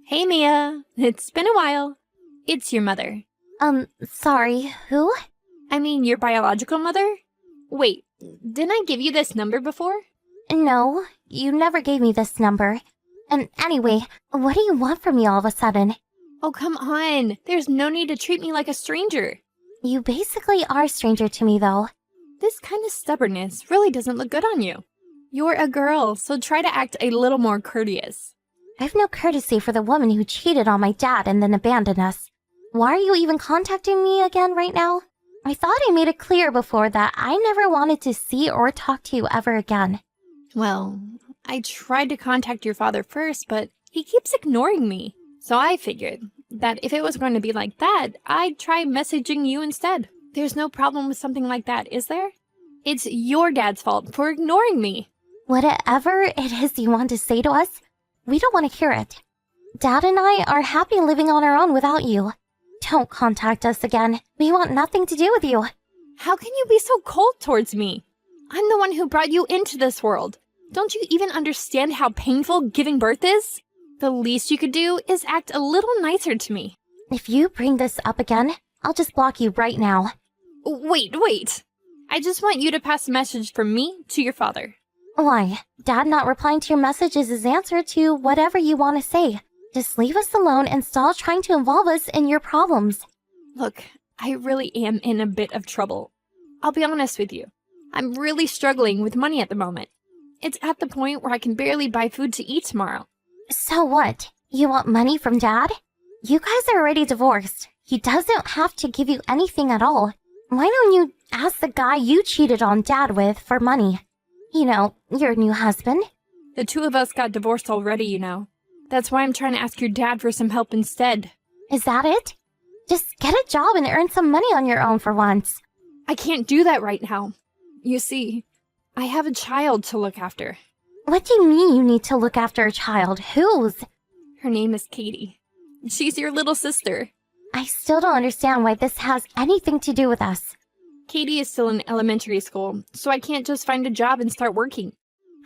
Hey, Mia. It's been a while. It's your mother. Sorry, who? I mean, your biological mother? Wait, didn't I give you this number before? No, you never gave me this number. And anyway, what do you want from me all of a sudden? Oh, come on. There's no need to treat me like a stranger. You basically are a stranger to me, though. This kind of stubbornness really doesn't look good on you. You're a girl, so try to act a little more courteous. I've no courtesy for the woman who cheated on my dad and then abandoned us. Why are you even contacting me again right now? I thought I made it clear before that I never wanted to see or talk to you ever again. Well, I tried to contact your father first, but he keeps ignoring me. So I figured that if it was going to be like that, I'd try messaging you instead. There's no problem with something like that, is there? It's your dad's fault for ignoring me. Whatever it is you want to say to us, we don't want to hear it. Dad and I are happy living on our own without you. Don't contact us again. We want nothing to do with you. How can you be so cold towards me? I'm the one who brought you into this world. Don't you even understand how painful giving birth is? The least you could do is act a little nicer to me. If you bring this up again, I'll just block you right now. Wait. I just want you to pass a message from me to your father. Why? Dad not replying to your message is his answer to whatever you want to say. Just leave us alone and stop trying to involve us in your problems. Look, I really am in a bit of trouble. I'll be honest with you. I'm really struggling with money at the moment. It's at the point where I can barely buy food to eat tomorrow. So what? You want money from Dad? You guys are already divorced. He doesn't have to give you anything at all. Why don't you ask the guy you cheated on Dad with for money? You know, your new husband. The two of us got divorced already, you know. That's why I'm trying to ask your dad for some help instead. Is that it? Just get a job and earn some money on your own for once. I can't do that right now. You see, I have a child to look after. What do you mean you need to look after a child? Whose? Her name is Katie. She's your little sister. I still don't understand why this has anything to do with us. Katie is still in elementary school, so I can't just find a job and start working.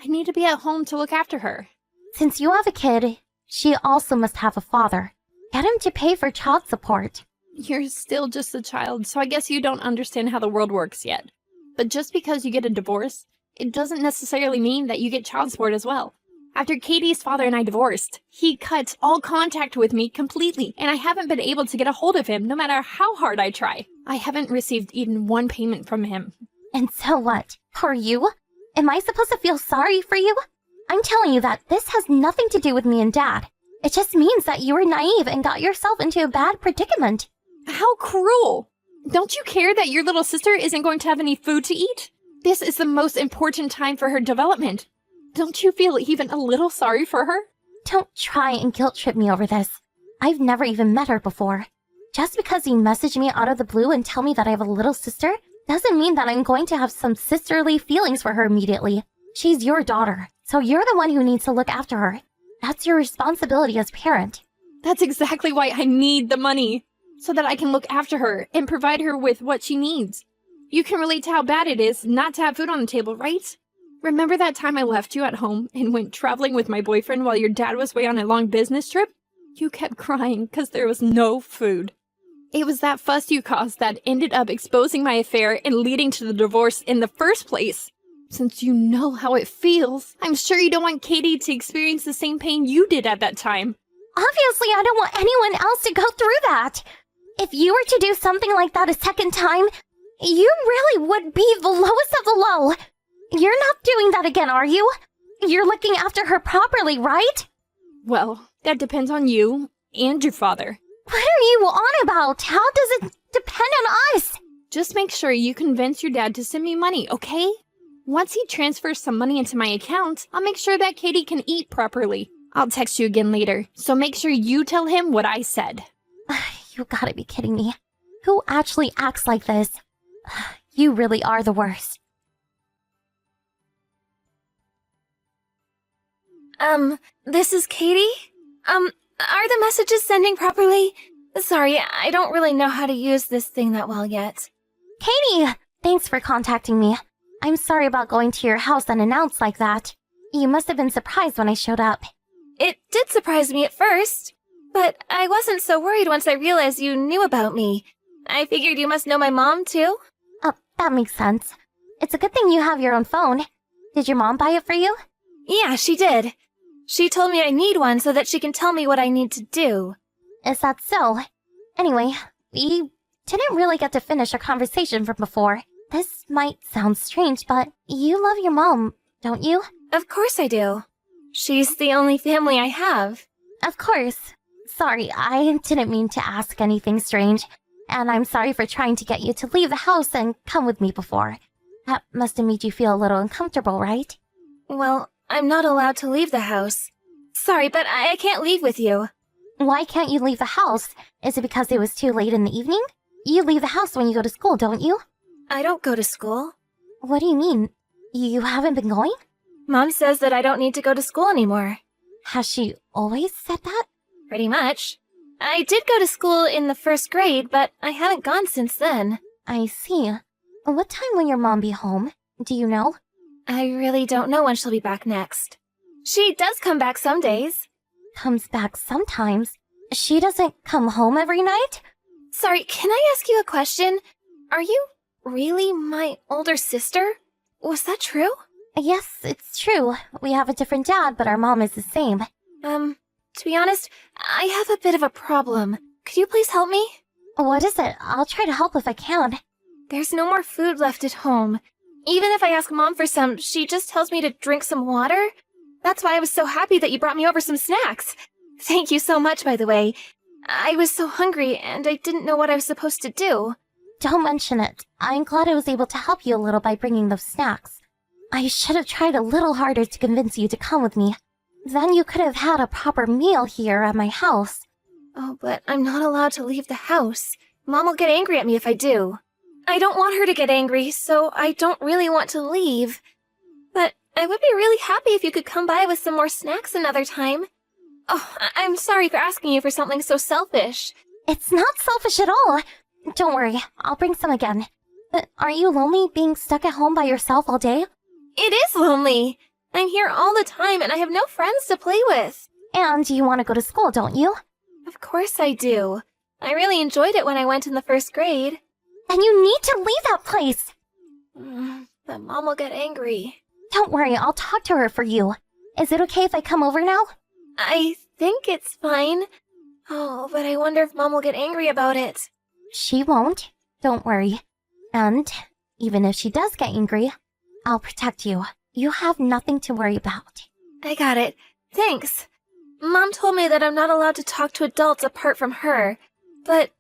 I need to be at home to look after her. Since you have a kid, she also must have a father. Get him to pay for child support. You're still just a child, so I guess you don't understand how the world works yet. But just because you get a divorce, it doesn't necessarily mean that you get child support as well. After Katie's father and I divorced, he cut all contact with me completely, and I haven't been able to get a hold of him no matter how hard I try. I haven't received even one payment from him. And so what? Poor you? Am I supposed to feel sorry for you? I'm telling you that this has nothing to do with me and Dad. It just means that you were naive and got yourself into a bad predicament. How cruel! Don't you care that your little sister isn't going to have any food to eat? This is the most important time for her development. Don't you feel even a little sorry for her? Don't try and guilt trip me over this. I've never even met her before. Just because you message me out of the blue and tell me that I have a little sister doesn't mean that I'm going to have some sisterly feelings for her immediately. She's your daughter, so you're the one who needs to look after her. That's your responsibility as parent. That's exactly why I need the money, so that I can look after her and provide her with what she needs. You can relate to how bad it is not to have food on the table, right? Remember that time I left you at home and went traveling with my boyfriend while your dad was away on a long business trip? You kept crying because there was no food. It was that fuss you caused that ended up exposing my affair and leading to the divorce in the first place. Since you know how it feels, I'm sure you don't want Katie to experience the same pain you did at that time. Obviously, I don't want anyone else to go through that. If you were to do something like that a second time, you really would be the lowest of the low. You're not doing that again, are you? You're looking after her properly, right? Well, that depends on you and your father. What are you on about? How does it depend on us? Just make sure you convince your dad to send me money, okay? Once he transfers some money into my account, I'll make sure that Katie can eat properly. I'll text you again later, so make sure you tell him what I said. You gotta be kidding me. Who actually acts like this? You really are the worst. This is Katie? Are the messages sending properly? Sorry, I don't really know how to use this thing that well yet. Katie! Thanks for contacting me. I'm sorry about going to your house unannounced like that. You must have been surprised when I showed up. It did surprise me at first. But I wasn't so worried once I realized you knew about me. I figured you must know my mom, too. Oh, that makes sense. It's a good thing you have your own phone. Did your mom buy it for you? Yeah, she did. She told me I need one so that she can tell me what I need to do. Is that so? Anyway, we didn't really get to finish our conversation from before. This might sound strange, but you love your mom, don't you? Of course I do. She's the only family I have. Of course. Sorry, I didn't mean to ask anything strange. And I'm sorry for trying to get you to leave the house and come with me before. That must have made you feel a little uncomfortable, right? Well, I'm not allowed to leave the house. Sorry, but I can't leave with you. Why can't you leave the house? Is it because it was too late in the evening? You leave the house when you go to school, don't you? I don't go to school. What do you mean? You haven't been going? Mom says that I don't need to go to school anymore. Has she always said that? Pretty much. I did go to school in the 1st grade, but I haven't gone since then. I see. What time will your mom be home? Do you know? I really don't know when she'll be back next. She does come back some days. Comes back sometimes. She doesn't come home every night? Sorry, can I ask you a question? Are you really my older sister? Was that true? Yes, it's true. We have a different dad, but our mom is the same. To be honest, I have a bit of a problem. Could you please help me? What is it? I'll try to help if I can. There's no more food left at home. Even if I ask Mom for some, she just tells me to drink some water. That's why I was so happy that you brought me over some snacks. Thank you so much, by the way. I was so hungry, and I didn't know what I was supposed to do. Don't mention it. I'm glad I was able to help you a little by bringing those snacks. I should have tried a little harder to convince you to come with me. Then you could have had a proper meal here at my house. Oh, but I'm not allowed to leave the house. Mom will get angry at me if I do. I don't want her to get angry, so I don't really want to leave. But I would be really happy if you could come by with some more snacks another time. Oh, I'm sorry for asking you for something so selfish. It's not selfish at all. Don't worry, I'll bring some again. But aren't you lonely being stuck at home by yourself all day? It is lonely. I'm here all the time and I have no friends to play with. And you want to go to school, don't you? Of course I do. I really enjoyed it when I went in the 1st grade. Then you need to leave that place. But Mom will get angry. Don't worry, I'll talk to her for you. Is it okay if I come over now? I think it's fine. Oh, but I wonder if Mom will get angry about it. She won't. Don't worry. And even if she does get angry, I'll protect you. You have nothing to worry about. I got it. Thanks. Mom told me that I'm not allowed to talk to adults apart from her. But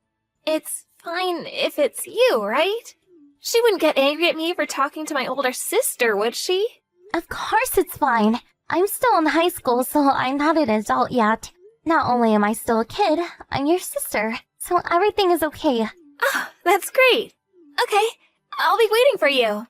it's fine if it's you, right? She wouldn't get angry at me for talking to my older sister, would she? Of course it's fine. I'm still in high school, so I'm not an adult yet. Not only am I still a kid, I'm your sister, so everything is okay. Oh, that's great. Okay, I'll be waiting for you.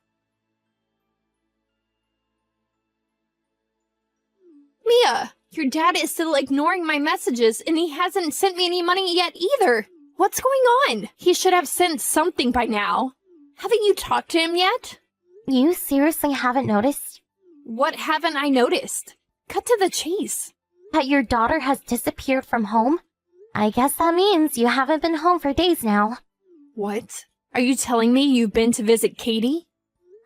Mia, your dad is still ignoring my messages, and he hasn't sent me any money yet either. What's going on? He should have sent something by now. Haven't you talked to him yet? You seriously haven't noticed? What haven't I noticed? Cut to the chase. That your daughter has disappeared from home? I guess that means you haven't been home for days now. What? Are you telling me you've been to visit Katie?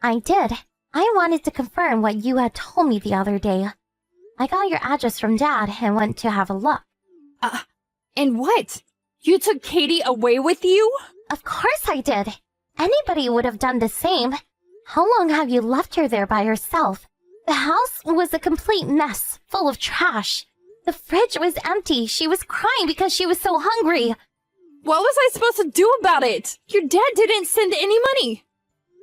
I did. I wanted to confirm what you had told me the other day. I got your address from Dad and went to have a look. And what? You took Katie away with you? Of course I did. Anybody would have done the same. How long have you left her there by herself? The house was a complete mess, full of trash. The fridge was empty. She was crying because she was so hungry. What was I supposed to do about it? Your dad didn't send any money.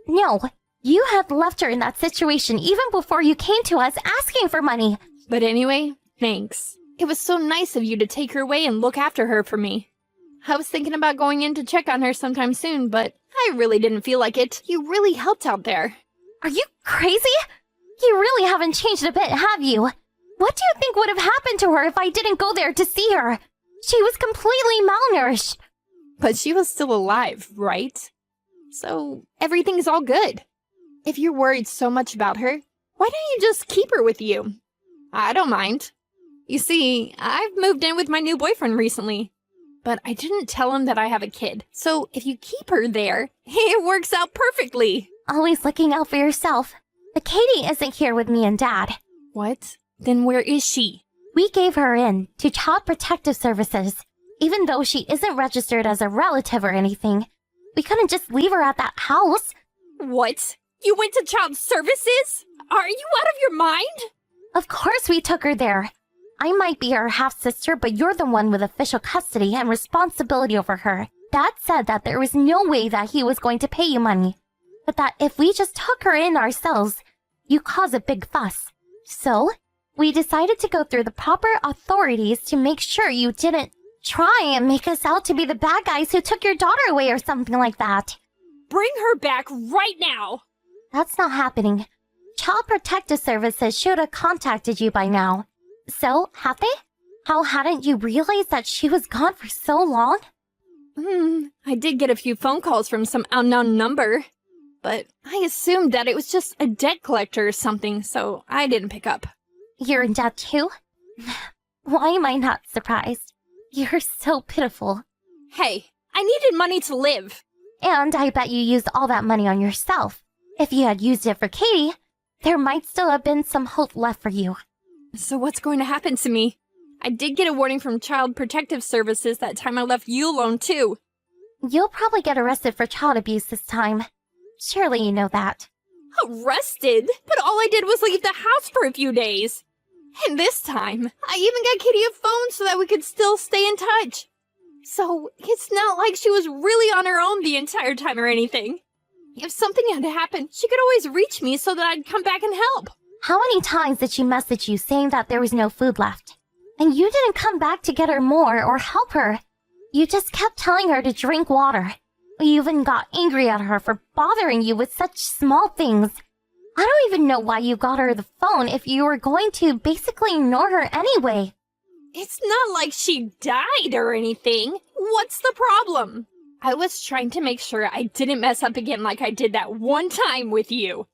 No, you had left her in that situation even before you came to us asking for money. But anyway, thanks. It was so nice of you to take her away and look after her for me. I was thinking about going in to check on her sometime soon, but I really didn't feel like it. You really helped out there. Are you crazy? You really haven't changed a bit, have you? What do you think would have happened to her if I didn't go there to see her? She was completely malnourished. But she was still alive, right? So everything's all good. If you're worried so much about her, why don't you just keep her with you? I don't mind. You see, I've moved in with my new boyfriend recently. But I didn't tell him that I have a kid. So if you keep her there, it works out perfectly. Always looking out for yourself. But Katie isn't here with me and Dad. What? Then where is she? We gave her in to Child Protective Services. Even though she isn't registered as a relative or anything, we couldn't just leave her at that house. What? You went to child services? Are you out of your mind? Of course we took her there. I might be her half-sister, but you're the one with official custody and responsibility over her. Dad said that there was no way that he was going to pay you money, but that if we just took her in ourselves, you cause a big fuss. So, we decided to go through the proper authorities to make sure you didn't try and make us out to be the bad guys who took your daughter away or something like that. Bring her back right now! That's not happening. Child Protective Services should have contacted you by now. So, have they? How hadn't you realized that she was gone for so long? I did get a few phone calls from some unknown number. But I assumed that it was just a debt collector or something, so I didn't pick up. You're in debt too? Why am I not surprised? You're so pitiful. Hey, I needed money to live. And I bet you used all that money on yourself. If you had used it for Katie, there might still have been some hope left for you. So what's going to happen to me? I did get a warning from Child Protective Services that time I left you alone too. You'll probably get arrested for child abuse this time. Surely you know that. Arrested? But all I did was leave the house for a few days. And this time, I even got Kitty a phone so that we could still stay in touch. So, it's not like she was really on her own the entire time or anything. If something had happened, she could always reach me so that I'd come back and help. How many times did she message you saying that there was no food left? And you didn't come back to get her more or help her. You just kept telling her to drink water. You even got angry at her for bothering you with such small things. I don't even know why you got her the phone if you were going to basically ignore her anyway. It's not like she died or anything. What's the problem? I was trying to make sure I didn't mess up again like I did that one time with you.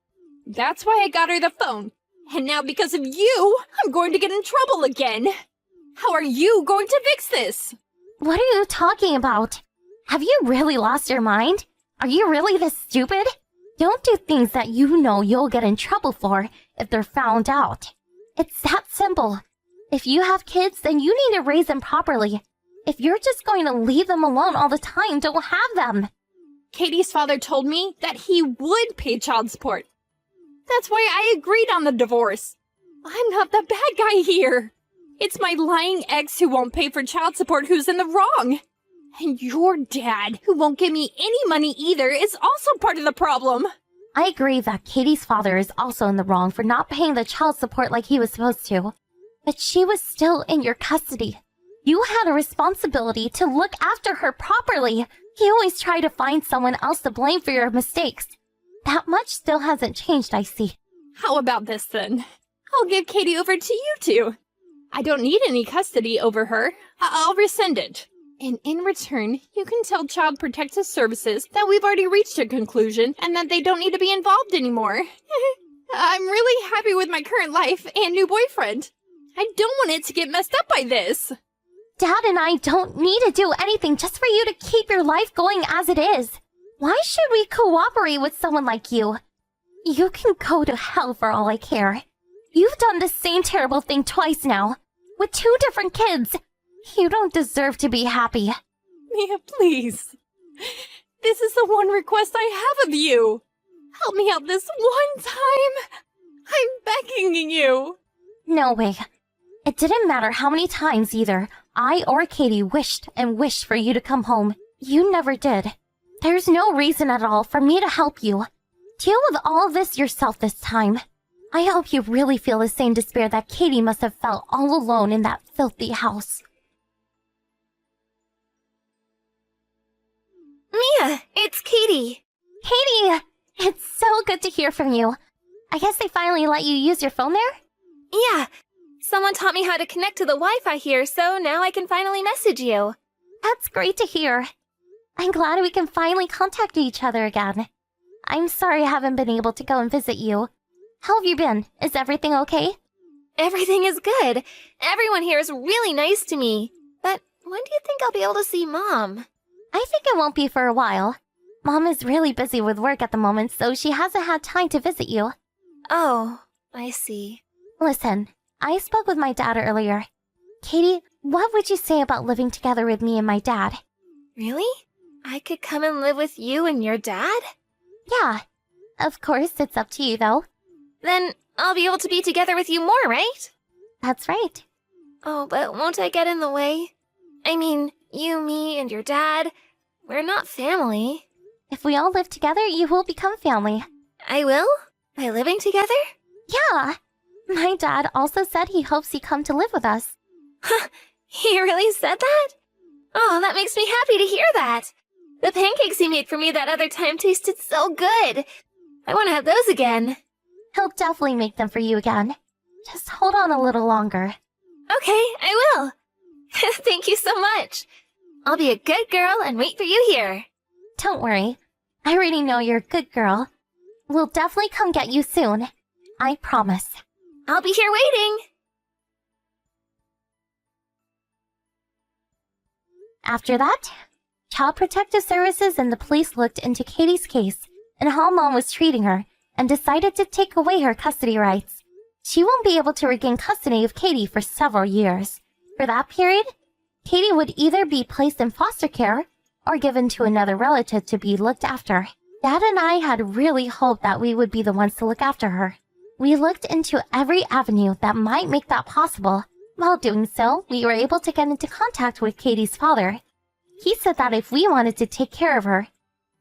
That's why I got her the phone. And now because of you, I'm going to get in trouble again. How are you going to fix this? What are you talking about? Have you really lost your mind? Are you really this stupid? Don't do things that you know you'll get in trouble for if they're found out. It's that simple. If you have kids, then you need to raise them properly. If you're just going to leave them alone all the time, don't have them. Katie's father told me that he would pay child support. That's why I agreed on the divorce. I'm not the bad guy here. It's my lying ex who won't pay for child support who's in the wrong. And your dad, who won't give me any money either, is also part of the problem. I agree that Katie's father is also in the wrong for not paying the child support like he was supposed to. But she was still in your custody. You had a responsibility to look after her properly. You always try to find someone else to blame for your mistakes. That much still hasn't changed, I see. How about this then? I'll give Katie over to you two. I don't need any custody over her. I'll rescind it. And in return, you can tell Child Protective Services that we've already reached a conclusion and that they don't need to be involved anymore. I'm really happy with my current life and new boyfriend. I don't want it to get messed up by this. Dad and I don't need to do anything just for you to keep your life going as it is. Why should we cooperate with someone like you? You can go to hell for all I care. You've done the same terrible thing twice now, with 2 different kids. You don't deserve to be happy. Mia, please. This is the one request I have of you. Help me out this one time. I'm begging you. No way. It didn't matter how many times either I or Katie wished and wished for you to come home. You never did. There's no reason at all for me to help you. Deal with all of this yourself this time. I hope you really feel the same despair that Katie must have felt all alone in that filthy house. Mia, it's Katie. Katie! It's so good to hear from you. I guess they finally let you use your phone there? Yeah, someone taught me how to connect to the Wi-Fi here, so now I can finally message you. That's great to hear. I'm glad we can finally contact each other again. I'm sorry I haven't been able to go and visit you. How have you been? Is everything okay? Everything is good. Everyone here is really nice to me. But when do you think I'll be able to see Mom? I think it won't be for a while. Mom is really busy with work at the moment, so she hasn't had time to visit you. Oh, I see. Listen, I spoke with my dad earlier. Katie, what would you say about living together with me and my dad? Really? I could come and live with you and your dad? Yeah. Of course, it's up to you, though. Then I'll be able to be together with you more, right? That's right. Oh, but won't I get in the way? I mean, you, me, and your dad, we're not family. If we all live together, you will become family. I will? By living together? Yeah. My dad also said he hopes you come to live with us. Huh, he really said that? Oh, that makes me happy to hear that. The pancakes he made for me that other time tasted so good. I want to have those again. He'll definitely make them for you again. Just hold on a little longer. Okay, I will. Thank you so much. I'll be a good girl and wait for you here. Don't worry. I already know you're a good girl. We'll definitely come get you soon. I promise. I'll be here waiting. After that, Child Protective Services and the police looked into Katie's case and how Mom was treating her and decided to take away her custody rights. She won't be able to regain custody of Katie for several years. For that period, Katie would either be placed in foster care or given to another relative to be looked after. Dad and I had really hoped that we would be the ones to look after her. We looked into every avenue that might make that possible. While doing so, we were able to get into contact with Katie's father. He said that if we wanted to take care of her,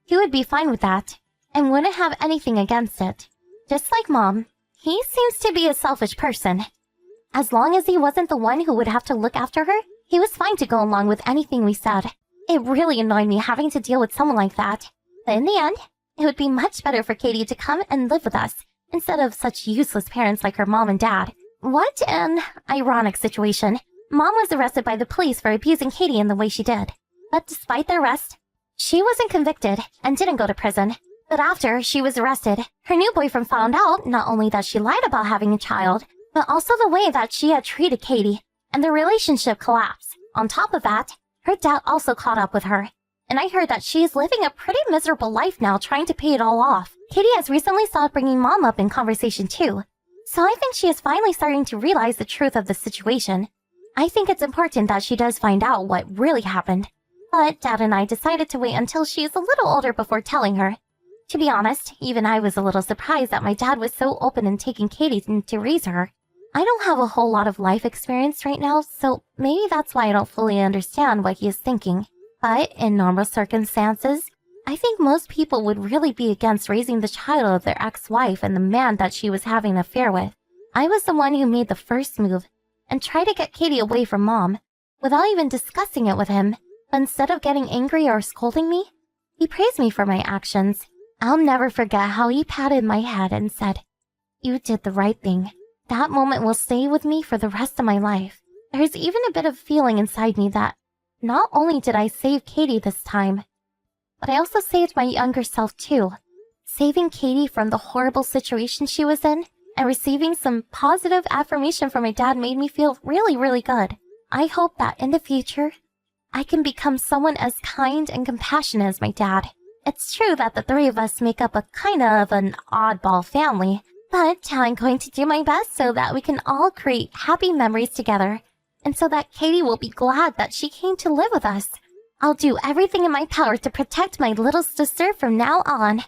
he would be fine with that and wouldn't have anything against it. Just like Mom, he seems to be a selfish person. As long as he wasn't the one who would have to look after her, he was fine to go along with anything we said. It really annoyed me having to deal with someone like that. But in the end, it would be much better for Katie to come and live with us instead of such useless parents like her mom and dad. What an ironic situation. Mom was arrested by the police for abusing Katie in the way she did. But despite the arrest, she wasn't convicted and didn't go to prison. But after she was arrested, her new boyfriend found out not only that she lied about having a child, but also the way that she had treated Katie, and the relationship collapsed. On top of that, her dad also caught up with her. And I heard that she is living a pretty miserable life now trying to pay it all off. Katie has recently started bringing Mom up in conversation too. So I think she is finally starting to realize the truth of the situation. I think it's important that she does find out what really happened. But Dad and I decided to wait until she is a little older before telling her. To be honest, even I was a little surprised that my dad was so open in taking Katie to raise her. I don't have a whole lot of life experience right now, so maybe that's why I don't fully understand what he is thinking. But in normal circumstances, I think most people would really be against raising the child of their ex-wife and the man that she was having an affair with. I was the one who made the first move and tried to get Katie away from Mom without even discussing it with him. But instead of getting angry or scolding me, he praised me for my actions. I'll never forget how he patted my head and said, "You did the right thing." That moment will stay with me for the rest of my life. There's even a bit of feeling inside me that not only did I save Katie this time, but I also saved my younger self too. Saving Katie from the horrible situation she was in and receiving some positive affirmation from my dad made me feel really, really good. I hope that in the future, I can become someone as kind and compassionate as my dad. It's true that the three of us make up a kind of an oddball family, but I'm going to do my best so that we can all create happy memories together, and so that Katie will be glad that she came to live with us. I'll do everything in my power to protect my little sister from now on.